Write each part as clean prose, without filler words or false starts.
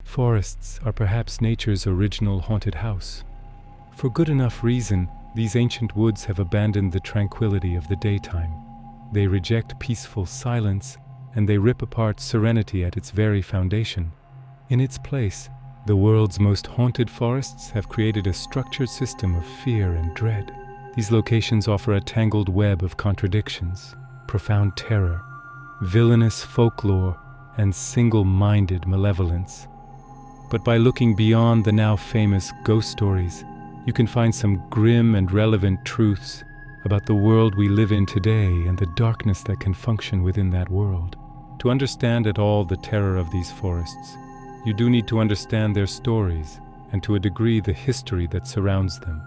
Forests are perhaps nature's original haunted house. For good enough reason, these ancient woods have abandoned the tranquility of the daytime. They reject peaceful silence, and they rip apart serenity at its very foundation. In its place, the world's most haunted forests have created a structured system of fear and dread. These locations offer a tangled web of contradictions, profound terror, villainous folklore, and single-minded malevolence. But by looking beyond the now famous ghost stories, you can find some grim and relevant truths about the world we live in today and the darkness that can function within that world. To understand at all the terror of these forests, you do need to understand their stories and to a degree the history that surrounds them.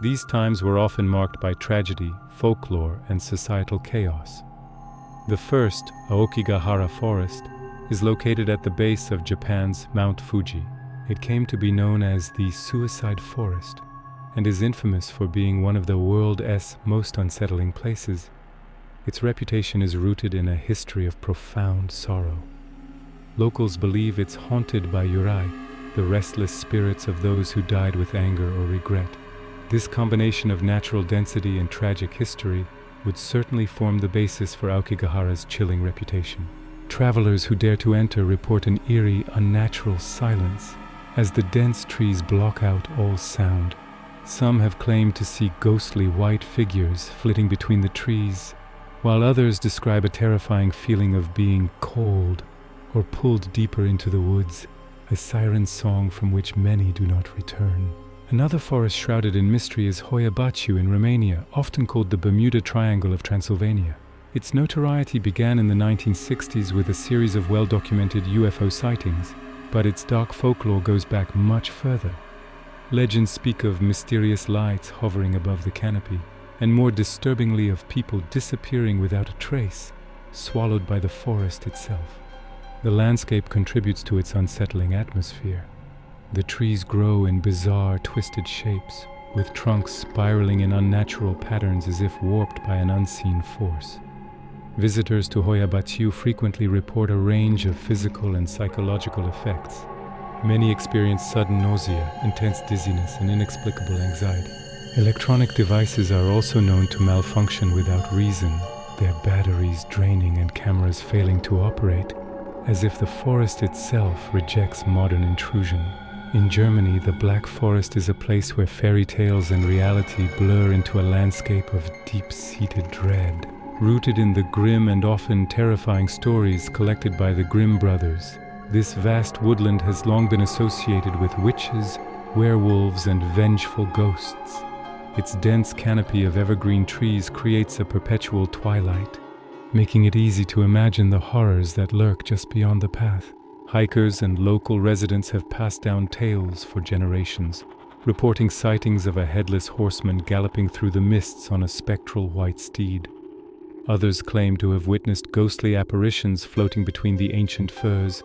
These times were often marked by tragedy, folklore, and societal chaos. The first, Aokigahara forest, is located at the base of Japan's Mount Fuji. It came to be known as the Suicide Forest and is infamous for being one of the world's most unsettling places. Its reputation is rooted in a history of profound sorrow. Locals believe it's haunted by yurai, the restless spirits of those who died with anger or regret. This combination of natural density and tragic history would certainly form the basis for Aokigahara's chilling reputation. Travelers who dare to enter report an eerie, unnatural silence, as the dense trees block out all sound. Some have claimed to see ghostly white figures flitting between the trees, while others describe a terrifying feeling of being cold or pulled deeper into the woods, a siren song from which many do not return. Another forest shrouded in mystery is Hoia-Baciu in Romania, often called the Bermuda Triangle of Transylvania. Its notoriety began in the 1960s with a series of well-documented UFO sightings, but its dark folklore goes back much further. Legends speak of mysterious lights hovering above the canopy, and more disturbingly of people disappearing without a trace, swallowed by the forest itself. The landscape contributes to its unsettling atmosphere. The trees grow in bizarre, twisted shapes, with trunks spiraling in unnatural patterns as if warped by an unseen force. Visitors to Hoia-Baciu frequently report a range of physical and psychological effects. Many experience sudden nausea, intense dizziness, and inexplicable anxiety. Electronic devices are also known to malfunction without reason, their batteries draining and cameras failing to operate, as if the forest itself rejects modern intrusion. In Germany, the Black Forest is a place where fairy tales and reality blur into a landscape of deep-seated dread. Rooted in the grim and often terrifying stories collected by the Grimm brothers, this vast woodland has long been associated with witches, werewolves, and vengeful ghosts. Its dense canopy of evergreen trees creates a perpetual twilight, making it easy to imagine the horrors that lurk just beyond the path. Hikers and local residents have passed down tales for generations, reporting sightings of a headless horseman galloping through the mists on a spectral white steed. Others claim to have witnessed ghostly apparitions floating between the ancient firs,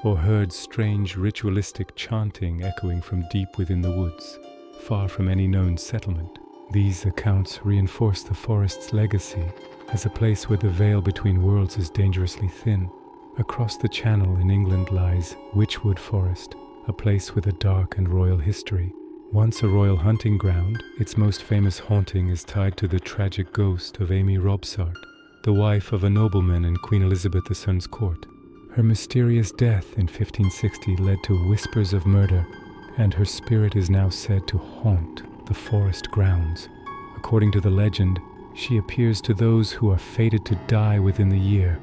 or heard strange ritualistic chanting echoing from deep within the woods, far from any known settlement. These accounts reinforce the forest's legacy as a place where the veil between worlds is dangerously thin. Across the Channel in England lies Wychwood Forest, a place with a dark and royal history. Once a royal hunting ground, its most famous haunting is tied to the tragic ghost of Amy Robsart, the wife of a nobleman in Queen Elizabeth II's court. Her mysterious death in 1560 led to whispers of murder, and her spirit is now said to haunt the forest grounds. According to the legend, she appears to those who are fated to die within the year,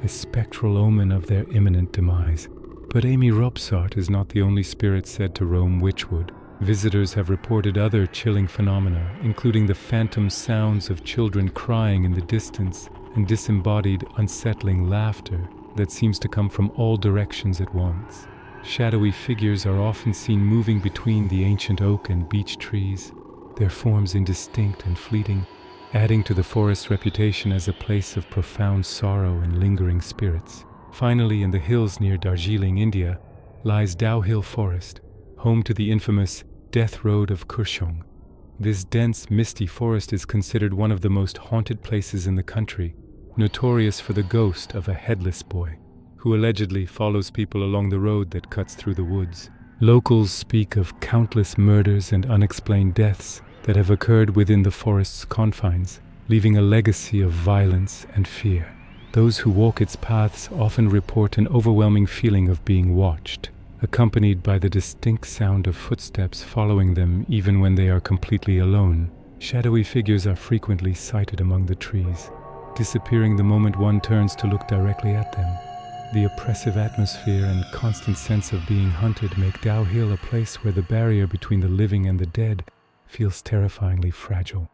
a spectral omen of their imminent demise. But Amy Robsart is not the only spirit said to roam Wychwood. Visitors have reported other chilling phenomena, including the phantom sounds of children crying in the distance and disembodied, unsettling laughter that seems to come from all directions at once. Shadowy figures are often seen moving between the ancient oak and beech trees, their forms indistinct and fleeting, adding to the forest's reputation as a place of profound sorrow and lingering spirits. Finally, in the hills near Darjeeling, India, lies Dow Hill Forest, home to the infamous Death Road of Kurshong. This dense, misty forest is considered one of the most haunted places in the country, notorious for the ghost of a headless boy, who allegedly follows people along the road that cuts through the woods. Locals speak of countless murders and unexplained deaths that have occurred within the forest's confines, leaving a legacy of violence and fear. Those who walk its paths often report an overwhelming feeling of being watched, accompanied by the distinct sound of footsteps following them even when they are completely alone. Shadowy figures are frequently sighted among the trees, disappearing the moment one turns to look directly at them. The oppressive atmosphere and constant sense of being hunted make Dow Hill a place where the barrier between the living and the dead feels terrifyingly fragile.